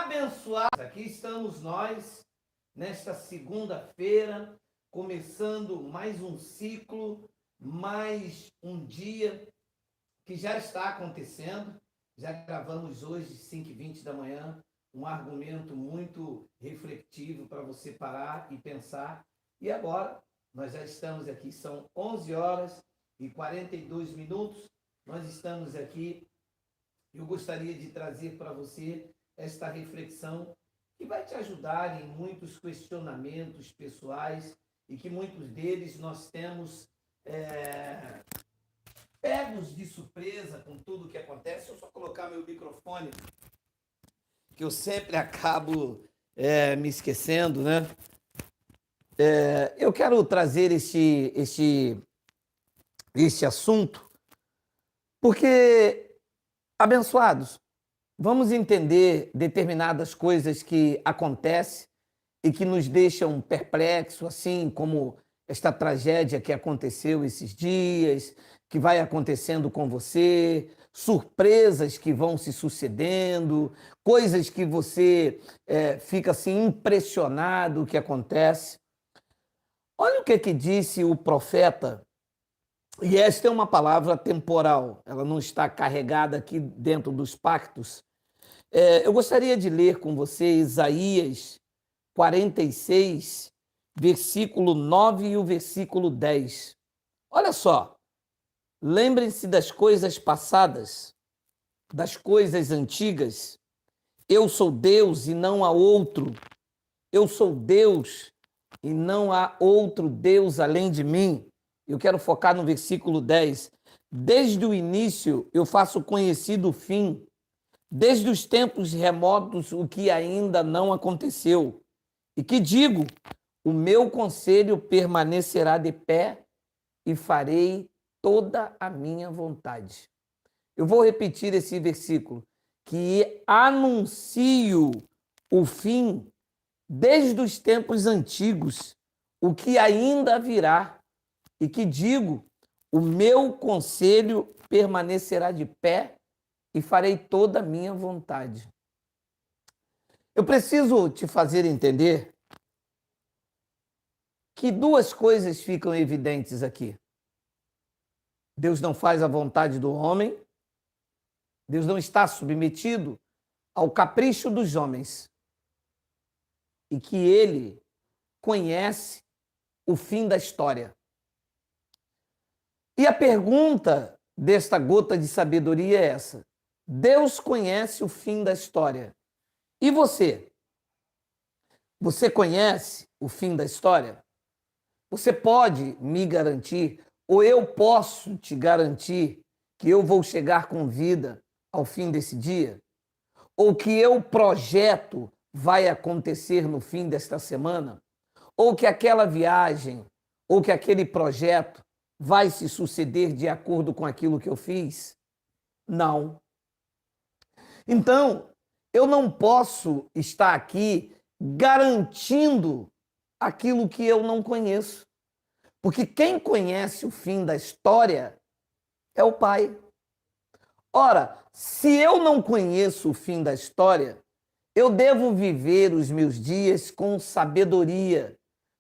Abençoados, aqui estamos nós, nesta segunda-feira, começando mais um ciclo, mais um dia que já está acontecendo. Já gravamos hoje, 5h20 da manhã, um argumento muito reflexivo para você parar e pensar. E agora, nós já estamos aqui, são 11 horas e 42 minutos, nós estamos aqui. Eu gostaria de trazer para você esta reflexão que vai te ajudar em muitos questionamentos pessoais e que muitos deles nós temos pegos de surpresa com tudo o que acontece. Eu só colocar meu microfone, que eu sempre acabo me esquecendo, né? Eu quero trazer este assunto porque, abençoados, vamos entender determinadas coisas que acontecem e que nos deixam perplexos, assim como esta tragédia que aconteceu esses dias, que vai acontecendo com você, surpresas que vão se sucedendo, coisas que você fica assim impressionado o que acontece. Olha o que disse o profeta, e esta é uma palavra temporal, ela não está carregada aqui dentro dos pactos. Eu gostaria de ler com você Isaías 46, versículo 9 e o versículo 10. Olha só, lembrem-se das coisas passadas, das coisas antigas. Eu sou Deus e não há outro. Eu sou Deus e não há outro Deus além de mim. Eu quero focar no versículo 10. Desde o início eu faço conhecido o fim. Desde os tempos remotos, o que ainda não aconteceu. E que digo, o meu conselho permanecerá de pé e farei toda a minha vontade. Eu vou repetir esse versículo, que anuncio o fim desde os tempos antigos, o que ainda virá. E que digo, o meu conselho permanecerá de pé e farei toda a minha vontade. Eu preciso te fazer entender que duas coisas ficam evidentes aqui. Deus não faz a vontade do homem, Deus não está submetido ao capricho dos homens, e que ele conhece o fim da história. E a pergunta desta gota de sabedoria é essa: Deus conhece o fim da história. E você? Você conhece o fim da história? Você pode me garantir, ou eu posso te garantir, que eu vou chegar com vida ao fim desse dia? Ou que eu projeto vai acontecer no fim desta semana? Ou que aquela viagem, ou que aquele projeto vai se suceder de acordo com aquilo que eu fiz? Não. Então, eu não posso estar aqui garantindo aquilo que eu não conheço. Porque quem conhece o fim da história é o Pai. Ora, se eu não conheço o fim da história, eu devo viver os meus dias com sabedoria,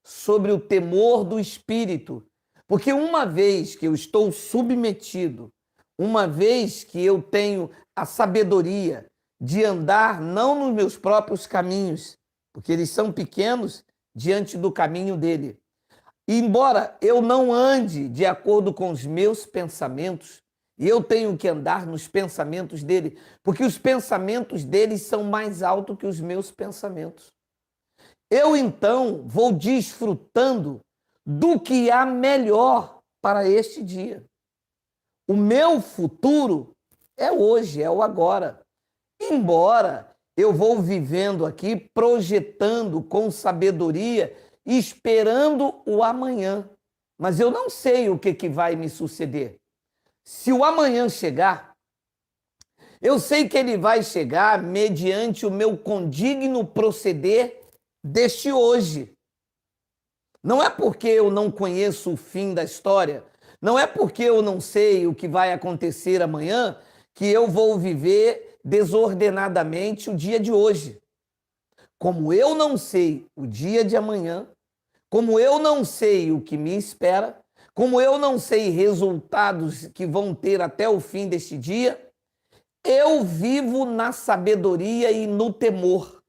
sobre o temor do Espírito. Porque uma vez que eu estou submetido, uma vez que eu tenho a sabedoria de andar não nos meus próprios caminhos, porque eles são pequenos diante do caminho dele. E embora eu não ande de acordo com os meus pensamentos, eu tenho que andar nos pensamentos dele, porque os pensamentos dele são mais altos que os meus pensamentos. Eu então vou desfrutando do que há melhor para este dia. O meu futuro é hoje, é o agora. Embora eu vou vivendo aqui, projetando com sabedoria, esperando o amanhã. Mas eu não sei o que vai me suceder. Se o amanhã chegar, eu sei que ele vai chegar mediante o meu condigno proceder deste hoje. Não é porque eu não conheço o fim da história, não é porque eu não sei o que vai acontecer amanhã, que eu vou viver desordenadamente o dia de hoje. Como eu não sei o dia de amanhã, como eu não sei o que me espera, como eu não sei resultados que vão ter até o fim deste dia, eu vivo na sabedoria e no temor.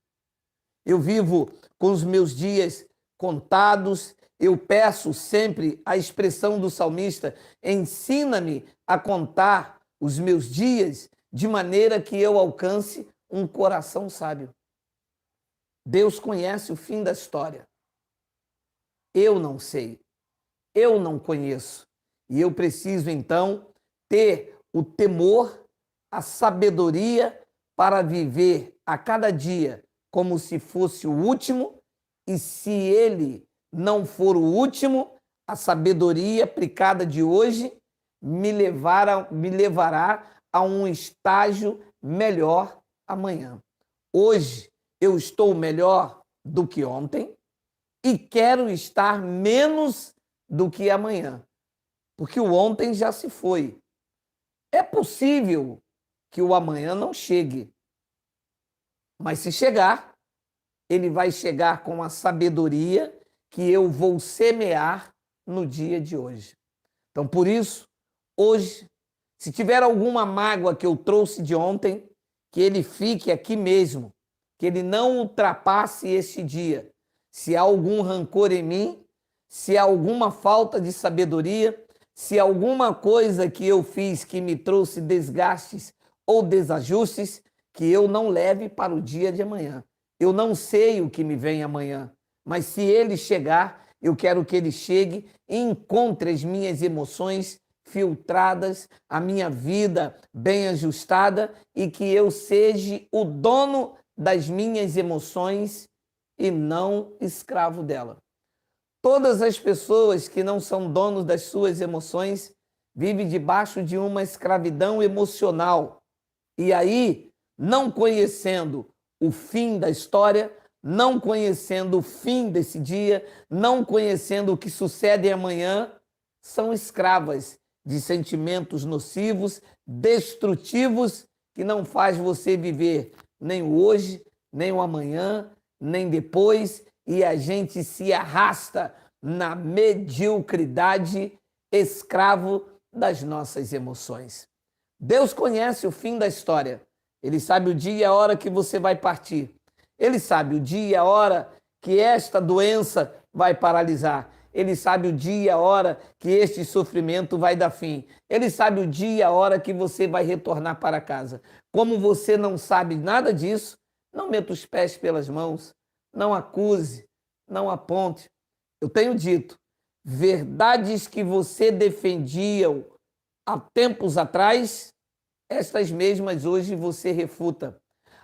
Eu vivo com os meus dias contados. Eu peço sempre a expressão do salmista: ensina-me a contar os meus dias de maneira que eu alcance um coração sábio. Deus conhece o fim da história. Eu não sei. Eu não conheço. E eu preciso, então, ter o temor, a sabedoria para viver a cada dia como se fosse o último, e se ele não for o último, a sabedoria aplicada de hoje me levará a um estágio melhor amanhã. Hoje eu estou melhor do que ontem e quero estar menos do que amanhã, porque o ontem já se foi. É possível que o amanhã não chegue, mas se chegar, ele vai chegar com a sabedoria que eu vou semear no dia de hoje. Então, por isso, hoje, se tiver alguma mágoa que eu trouxe de ontem, que ele fique aqui mesmo, que ele não ultrapasse este dia. Se há algum rancor em mim, se há alguma falta de sabedoria, se há alguma coisa que eu fiz que me trouxe desgastes ou desajustes, que eu não leve para o dia de amanhã. Eu não sei o que me vem amanhã, mas se ele chegar, eu quero que ele chegue e encontre as minhas emoções filtradas, a minha vida bem ajustada e que eu seja o dono das minhas emoções e não escravo dela. Todas as pessoas que não são donos das suas emoções vivem debaixo de uma escravidão emocional. E aí, não conhecendo o fim da história, não conhecendo o fim desse dia, não conhecendo o que sucede amanhã, são escravas de sentimentos nocivos, destrutivos, que não faz você viver nem o hoje, nem o amanhã, nem depois, e a gente se arrasta na mediocridade, escravo das nossas emoções. Deus conhece o fim da história. Ele sabe o dia e a hora que você vai partir. Ele sabe o dia e a hora que esta doença vai paralisar. Ele sabe o dia e a hora que este sofrimento vai dar fim. Ele sabe o dia e a hora que você vai retornar para casa. Como você não sabe nada disso, não meta os pés pelas mãos, não acuse, não aponte. Eu tenho dito, verdades que você defendia há tempos atrás, estas mesmas hoje você refuta.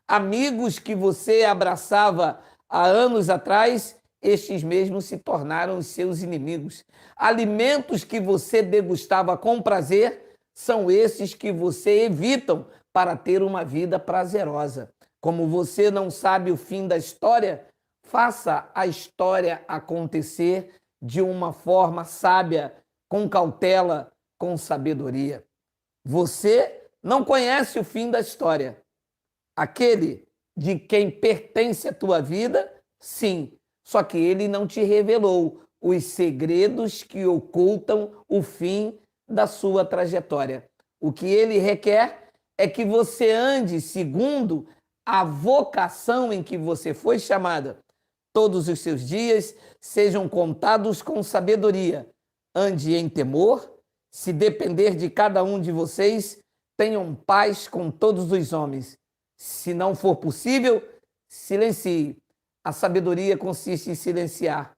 Amigos que você abraçava há anos atrás, estes mesmos se tornaram os seus inimigos. Alimentos que você degustava com prazer, são esses que você evitam para ter uma vida prazerosa. Como você não sabe o fim da história, faça a história acontecer de uma forma sábia, com cautela, com sabedoria. Você não conhece o fim da história. Aquele de quem pertence a tua vida, sim. Só que ele não te revelou os segredos que ocultam o fim da sua trajetória. O que ele requer é que você ande segundo a vocação em que você foi chamada. Todos os seus dias sejam contados com sabedoria. Ande em temor. Se depender de cada um de vocês, tenham paz com todos os homens. Se não for possível, silencie. A sabedoria consiste em silenciar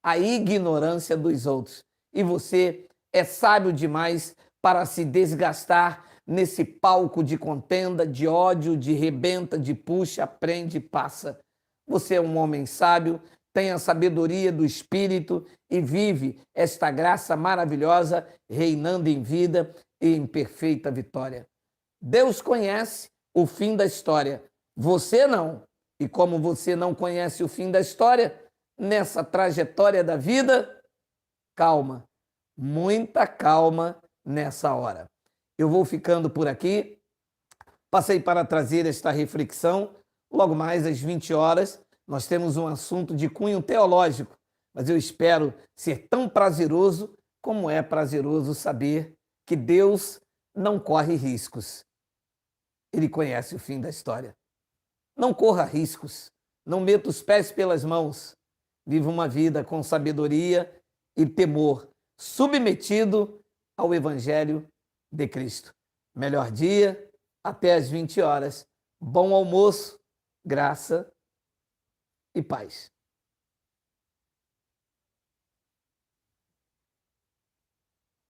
a ignorância dos outros. E você é sábio demais para se desgastar nesse palco de contenda, de ódio, de rebenta, de puxa, prende, passa. Você é um homem sábio, tem a sabedoria do Espírito e vive esta graça maravilhosa, reinando em vida e em perfeita vitória. Deus conhece o fim da história, você não. E como você não conhece o fim da história, nessa trajetória da vida, calma, muita calma nessa hora. Eu vou ficando por aqui. Passei para trazer esta reflexão. Logo mais às 20 horas, Nós temos um assunto de cunho teológico, mas eu espero ser tão prazeroso como é prazeroso saber que Deus não corre riscos. Ele conhece o fim da história. Não corra riscos, não meta os pés pelas mãos. Viva uma vida com sabedoria e temor, submetido ao Evangelho de Cristo. Melhor dia, até às 20 horas. Bom almoço, graça e paz.